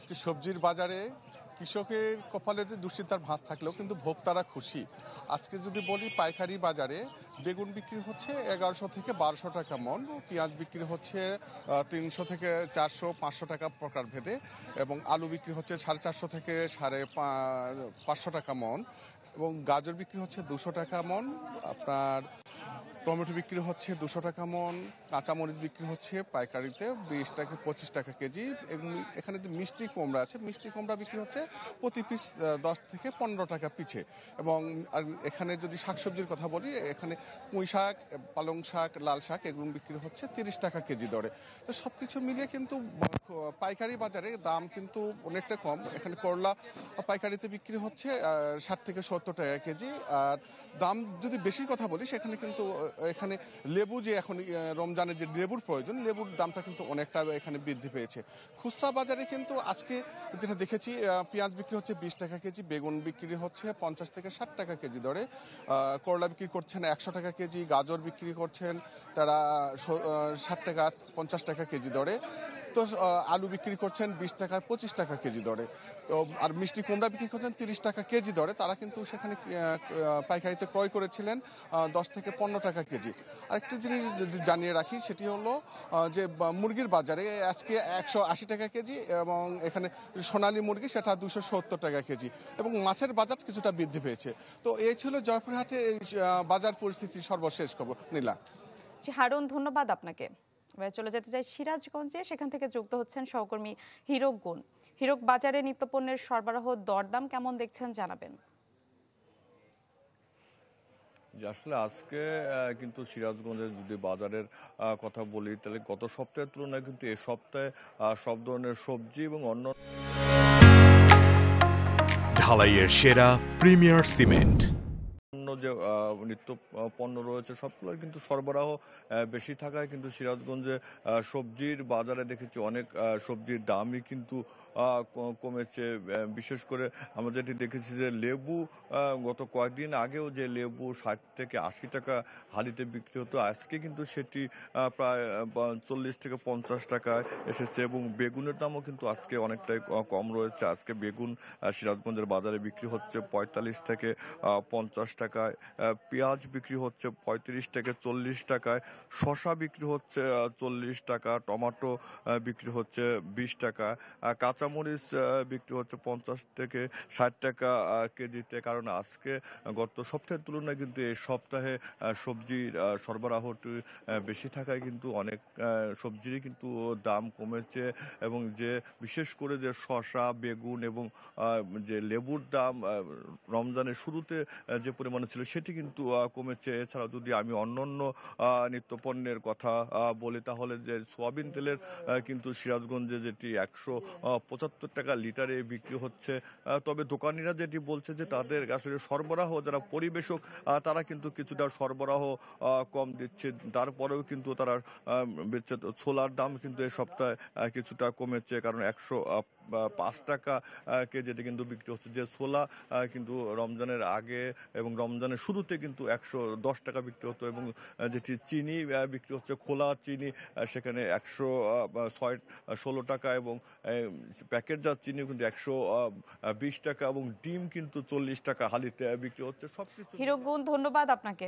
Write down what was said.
আজকে সবজির বাজারে কৃষকের কপালে দুশ্চিন্তার ভাঁজ থাকলেও কিন্তু ভোক্তারা খুশি। আজকে যদি বলি পাইকারি বাজারে বেগুন বিক্রি হচ্ছে 1100 থেকে 1200 টাকা মন, পেঁয়াজ বিক্রি হচ্ছে 300 থেকে 400 500 টাকা প্রকার ভেদে, এবং আলু বিক্রি হচ্ছে 450 থেকে 550 টাকা মন, এবং গাজর বিক্রি হচ্ছে 200 টাকা মন, আপনার টমেটো বিক্রি হচ্ছে 200 টাকা মন, কাঁচামরিচ বিক্রি হচ্ছে পাইকারিতে 20 থেকে 25 টাকা কেজি, এবং এখানে যে মিষ্টি কুমড়া আছে, মিষ্টি কুমড়া বিক্রি হচ্ছে প্রতি পিস 10 থেকে 15 টাকা পিছে। এবং আর এখানে যদি শাকসবজির কথা বলি, এখানে পুঁই শাক, পালং শাক, লাল শাক এগুলো বিক্রি হচ্ছে 30 টাকা কেজি দরে। তো সব কিছু মিলিয়ে কিন্তু পাইকারি বাজারে দাম কিন্তু অনেকটা কম। এখানে করলা পাইকারিতে বিক্রি হচ্ছে 60 থেকে 70 টাকা কেজি। আর দাম যদি বেশির কথা বলি, সেখানে কিন্তু এখানে লেবু যে এখন রমজানের যে লেবুর প্রয়োজন, লেবুর দামটা কিন্তু অনেকটা এখানে বৃদ্ধি পেয়েছে। খুচরা বাজারে কিন্তু আজকে যেটা দেখেছি, পেঁয়াজ বিক্রি হচ্ছে 20 টাকা কেজি, বেগুন বিক্রি হচ্ছে 50 থেকে 60 টাকা কেজি দরে, করলা বিক্রি করছেন 100 টাকা কেজি, গাজর বিক্রি করছেন তারা 60 টাকা 50 টাকা কেজি দরে, তো আলু বিক্রি করছেন 20 টাকা 25 টাকা কেজি দরে। তো আর মিষ্টি কুমড়া বিক্রি করছেন 30 টাকা কেজি দরে। তারা কিন্তু সেখানে পাইকারিতে ক্রয় করেছিলেন 10 থেকে 15 টাকা কেজি। আরেকটি জিনিস যদি জানিয়ে রাখি, সেটি হলো যে মুরগির বাজারে আজকে 180 টাকা কেজি, এবং এখানে সোনালী মুরগি সেটা 270 টাকা কেজি, এবং মাছের বাজার কিছুটা বৃদ্ধি পেয়েছে। তো এই ছিল জয়পুরহাটের এই বাজার পরিস্থিতির সর্বশেষ খবর। নীলা। হারুন, ধন্যবাদ আপনাকে। এবার চলে যেতে চাই সিরাজগঞ্জে, সেখান থেকে যুক্ত হচ্ছেন সহকর্মী হীরক গুণ। হীরক, বাজারে নিত্যপণ্যের সরবরাহ দরদাম কেমন দেখছেন জানাবেন। আসলে আজকে কিন্তু সিরাজগঞ্জের যদি বাজারের কথা বলি, তাহলে গত সপ্তাহের তুলনায় কিন্তু এই সপ্তাহে সব ধরনের সবজি এবং অন্য ঢালাইয়ের সেরা প্রিমিয়ার সিমেন্ট, যে নিত্য পণ্য রয়েছে সবগুলোর কিন্তু সরবরাহ বেশি থাকায় কিন্তু সিরাজগঞ্জে সবজির বাজারে দেখেছি অনেক সবজির দামই কিন্তু কমেছে। বিশেষ করে আমরা যেটি দেখেছি যে লেবু, গত কয়েকদিন আগেও যে লেবু 60 থেকে 80 টাকা হালিতে বিক্রি হতো, আজকে কিন্তু সেটি প্রায় 40 থেকে 50 টাকায় এসেছে, এবং বেগুনের দামও কিন্তু আজকে অনেকটাই কম রয়েছে। আজকে বেগুন সিরাজগঞ্জের বাজারে বিক্রি হচ্ছে 45 থেকে 50 টাকায়, পেঁয়াজ বিক্রি হচ্ছে 35 থেকে 40 টাকায়, শসা বিক্রি হচ্ছে 40 টাকা, টমেটো বিক্রি হচ্ছে 20 টাকা, কাঁচামরিচ বিক্রি হচ্ছে 50 থেকে 60 টাকা কেজিতে। কারণ আজকে গত সপ্তাহের তুলনায় কিন্তু এই সপ্তাহে সবজির সরবরাহটি বেশি থাকায় কিন্তু অনেক সবজিরই কিন্তু দাম কমেছে, এবং যে বিশেষ করে যে শসা, বেগুন এবং যে লেবুর দাম রমজানের শুরুতে যে পরিমাণে ছিল সেটি কিন্তু কমেছে। এছাড়াও যদি আমি অন্যান্য নিত্যপণ্যের কথা বলি, তাহলে যে সোয়াবিন তেলের কিন্তু সিরাজগঞ্জে যেটি 175 টাকা লিটারে বিক্রি হচ্ছে, তবে দোকানিরা যেটি বলছে যে তাদের আসলে সরবরাহ, যারা পরিবেশক তারা কিন্তু কিছুটা সরবরাহ কম দিচ্ছে, তারপরেও কিন্তু তারা ছোলার দাম কিন্তু এই সপ্তাহে কিছুটা কমেছে, কারণ 105 টাকা কেজিতে কিন্তু বিক্রি হচ্ছে। যে ছোলা কিন্তু রমজানের আগে এবং রমজানের শুরুতে কিন্তু 110 টাকা বিক্রি হতো, এবং যেটি চিনি বিক্রি হচ্ছে, খোলা চিনি, সেখানে 116 টাকা, এবং প্যাকেটজাত চিনি কিন্তু 120 টাকা, এবং ডিম কিন্তু 40 টাকা হালিতে বিক্রি হচ্ছে। সবকিছু। হীরক গুণ, ধন্যবাদ আপনাকে।